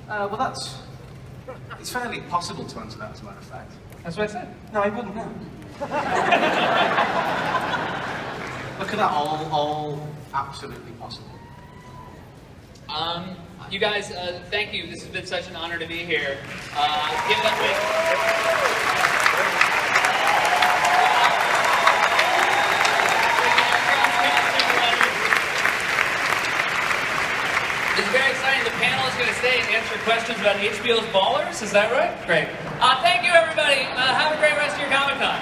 Well, it's fairly possible to answer that, as a matter of fact. That's what I said. No, I wouldn't know. Look at that, all absolutely possible. You guys, thank you. This has been such an honor to be here. Give it up big. It's very exciting. The panel is going to stay and answer questions about HBO's Ballers. Is that right? Great. Thank you, everybody. Have a great rest of your Comic-Con.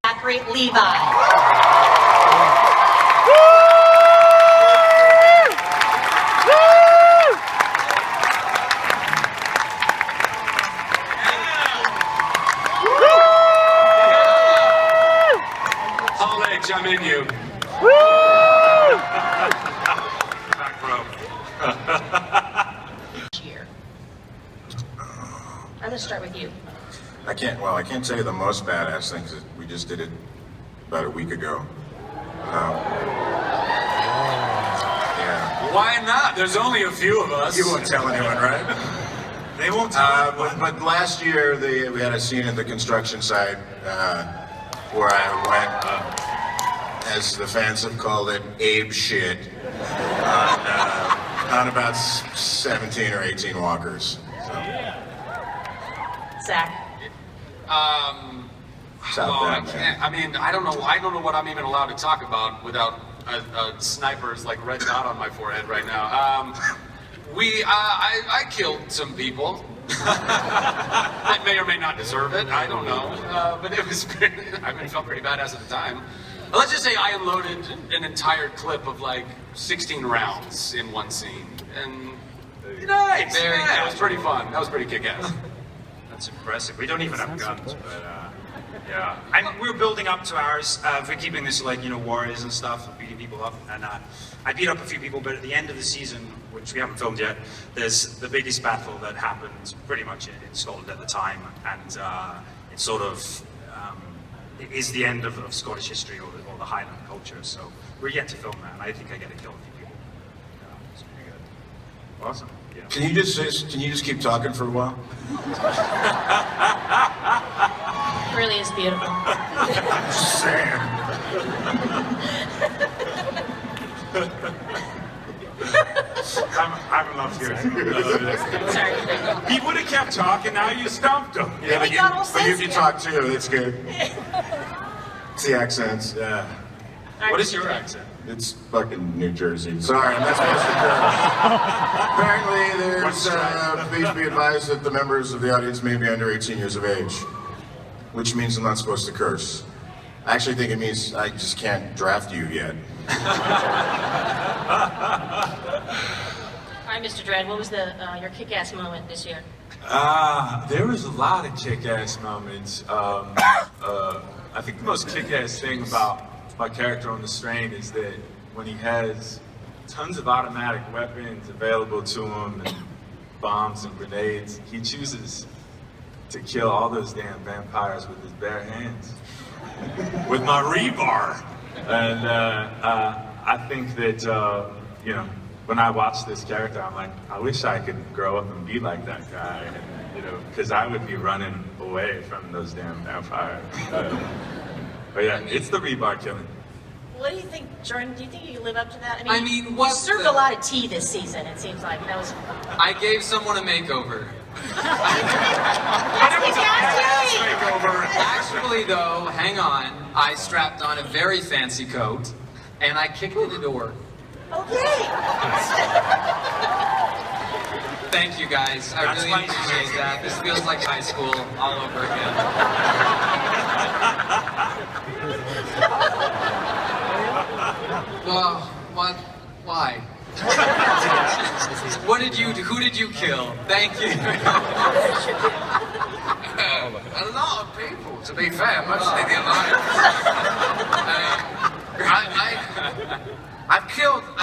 Zachary Levi. I'm in you. Woo! Back row. I'm going to start with you. I can't tell you the most badass things that we just did it about a week ago. Yeah. Why not? There's only a few of us. You won't tell anyone, right? They won't tell but last year we had a scene at the construction site where I went, as the fans have called it, ape shit on about 17 or 18 walkers. So. Zach. I don't know what I'm even allowed to talk about without a sniper's like red dot on my forehead right now. I killed some people. That may or may not deserve it. I don't know, but it was. It felt pretty badass at the time. Let's just say I unloaded an entire clip of like 16 rounds in one scene, and nice. That was pretty fun. That was pretty kick-ass. That's impressive. We don't even have guns, but yeah. I mean, we're building up to ours. We're keeping this like, warriors and stuff, beating people up. And I beat up a few people, but at the end of the season, which we haven't filmed yet, there's the biggest battle that happened pretty much in Scotland at the time. And it's sort of, it is the end of Scottish history or the Highland culture. So we're yet to film that, and I think I get to kill a few people. It's pretty good. Awesome. Yeah. Can you just keep talking for a while? It really is beautiful. Just saying. I'm in love here. Sorry. He would have kept talking, now you stumped him. Yeah, but you can talk too, that's good. It's the accents, yeah. What is your accent? It's fucking New Jersey. Sorry, I'm not supposed to curse. Apparently, please be advised that the members of the audience may be under 18 years of age, which means I'm not supposed to curse. I actually think it means I just can't draft you yet. All right, Mr. Durand, what was your kick-ass moment this year? There was a lot of kick-ass moments. I think the most kick-ass thing about my character on the strain is that when he has tons of automatic weapons available to him and bombs and grenades, he chooses to kill all those damn vampires with his bare hands. With my rebar. And I think that, when I watch this character, I'm like, I wish I could grow up and be like that guy. And, because I would be running away from those damn vampires. But yeah, it's the rebar killing. What do you think, Jordan? Do you think you can live up to that? What you served a lot of tea this season, it seems like. That was... I gave someone a makeover. Actually, though, hang on. I strapped on a very fancy coat, and I kicked in the door. Okay. Thank you, guys. I really appreciate that. This feels like high school all over again. Well, what? Why? Who did you kill? Thank you. A lot of people, to be fair, mostly the Alliance. I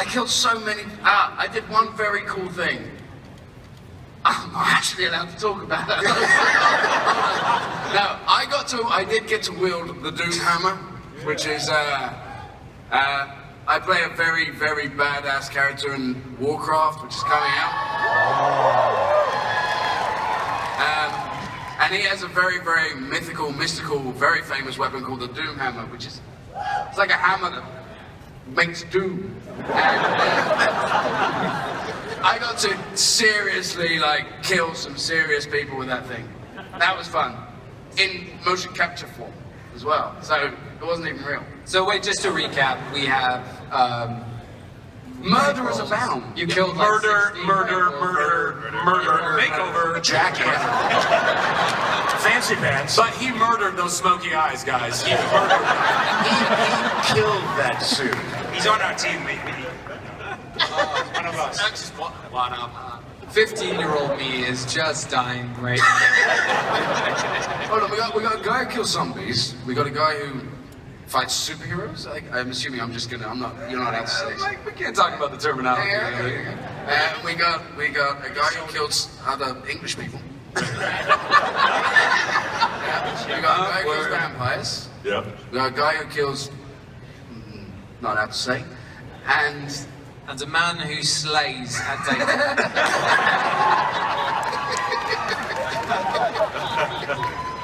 killed so many. I did one very cool thing. I'm not actually allowed to talk about it. No, I did get to wield the Doom Hammer. which is I play a very, very badass character in Warcraft, which is coming out. And he has a very, very mythical, mystical, very famous weapon called the Doom Hammer, which is it's like a hammer that makes doom. And I got to seriously kill some serious people with that thing. That was fun. In motion capture form as well. So it wasn't even real. So wait, just to recap, we have murderers abound. You killed Murder, makeover, jacket, Fancy pants. but he murdered those smoky eyes, guys. He murdered them. He killed that suit. He's on our team, we need one of us. That's just one up. 15-year-old me is just dying right now. Hold on, we got a guy who kills zombies. We got a guy who fights superheroes. I'm assuming you're not out to say. We can't talk about the terminology. We got a guy who kills other English people. We got a guy who kills vampires. Yep. We got a guy who kills, not out to say, and a man who slays at dating.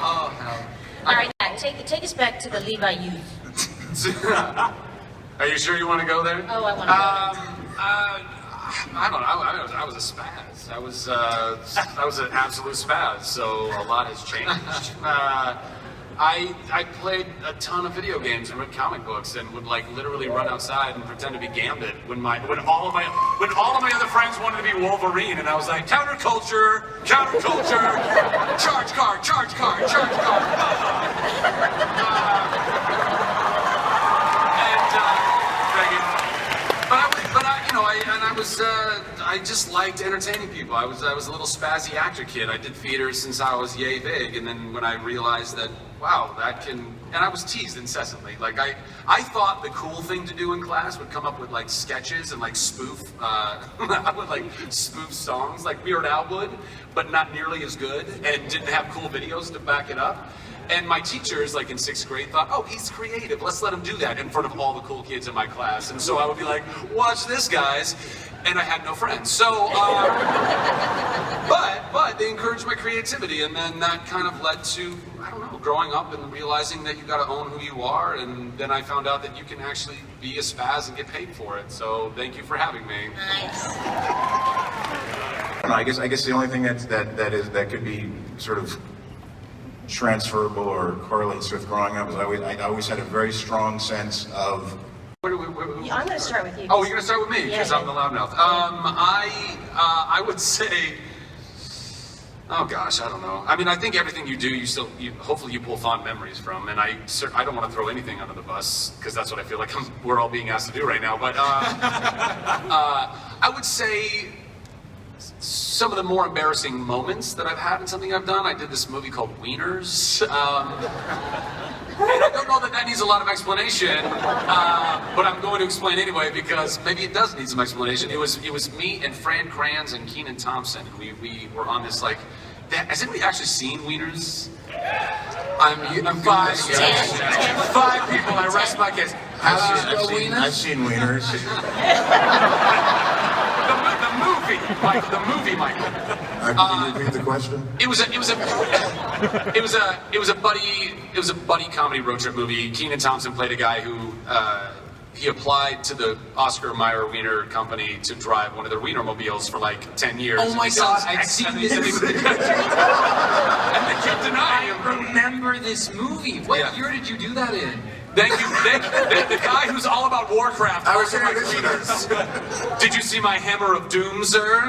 Oh hell. All right, Nat, take us back to the Levi youth. Are you sure you want to go there? Oh, I want to go I don't know. I was a spaz. I was an absolute spaz. So a lot has changed. I played a ton of video games and read comic books and would literally run outside and pretend to be Gambit when all of my other friends wanted to be Wolverine, and I was like, counterculture, charge card. I just liked entertaining people. I was a little spazzy actor kid. I did theater since I was yay big, and then when I realized that, wow, and I was teased incessantly. I thought the cool thing to do in class would come up with sketches and spoof. I would spoof songs like Weird Al would, but not nearly as good, and didn't have cool videos to back it up. And my teachers, in 6th grade, thought, oh, he's creative. Let's let him do that in front of all the cool kids in my class. And so I would be like, watch this, guys. And I had no friends. So, but they encouraged my creativity. And then that kind of led to, I don't know, growing up and realizing that you got to own who you are. And then I found out that you can actually be a spaz and get paid for it. So thank you for having me. Nice. I guess the only thing that could be sort of transferable or correlates with growing up is I always had a very strong sense of. I'm going to start with you. Oh, you're going to start with me because Yeah. I'm the loudmouth. I would say, oh gosh, I don't know. I mean, I think everything you do, hopefully you pull fond memories from. And I don't want to throw anything under the bus because that's what I feel like we're all being asked to do right now. But I would say some of the more embarrassing moments that I've had in something I've done. I did this movie called Wieners. And I don't know that needs a lot of explanation, but I'm going to explain anyway because maybe it does need some explanation. It was me and Fran Kranz and Kenan Thompson. We were on this has anybody actually seen Wieners? I'm 5 people. I rest my case. I've seen Wieners. The movie, Michael. Can you repeat the question? It was a buddy comedy road trip movie. Kenan Thompson played a guy who he applied to the Oscar Mayer Wiener Company to drive one of their Wienermobiles for 10 years. Oh my God, I've seen this. And they kept denying him. I remember this movie. What year did you do that in? Thank you. The guy who's all about Warcraft. I was my here this Wieners. Did you see my Hammer of Doom, sir?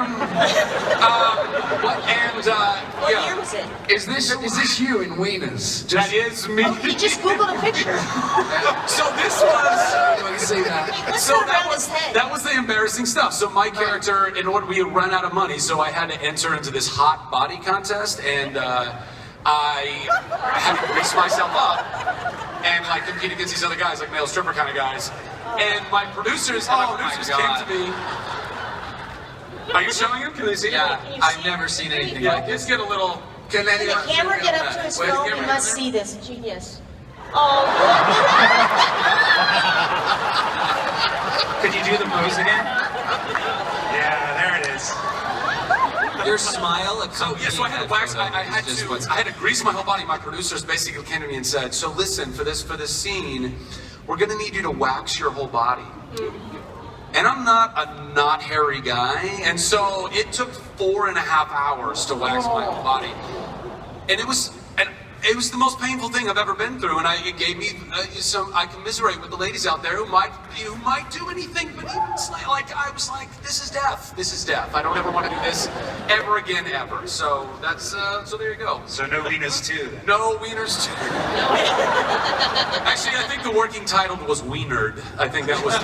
What year was it? Is this you in Wieners? That is me. Oh, he just Googled a picture. So this was. I want to see that. Let's So go around his head. that was the embarrassing stuff. So my character, in order we had run out of money, so I had to enter into this hot body contest, and I had to mix myself up and compete against these other guys, male stripper kind of guys. And my producers came to me. Are you showing him? Can they see it? Yeah, Can you I've see never seen anything Yeah, like this. let's get a little. Can Can the anyone? camera get up to his Where's the phone? You camera? must see this. Genius. Oh. Could you do the pose again? Yeah, there it is. Your smile So I had to wax. I had to grease my whole body. My producers basically came to me and said, "So listen, for this scene, we're gonna need you to wax your whole body." And I'm not a not hairy guy, and so it took 4.5 hours to wax my whole body, and it was the most painful thing I've ever been through, and it gave me I commiserate with the ladies out there who might do anything, but even like I was like, this is death. This is death. I don't ever want to do this ever again, ever. So that's so there you go. So no wieners too. Then. No wieners too. Actually, I think the working title was Wienered. I think that was.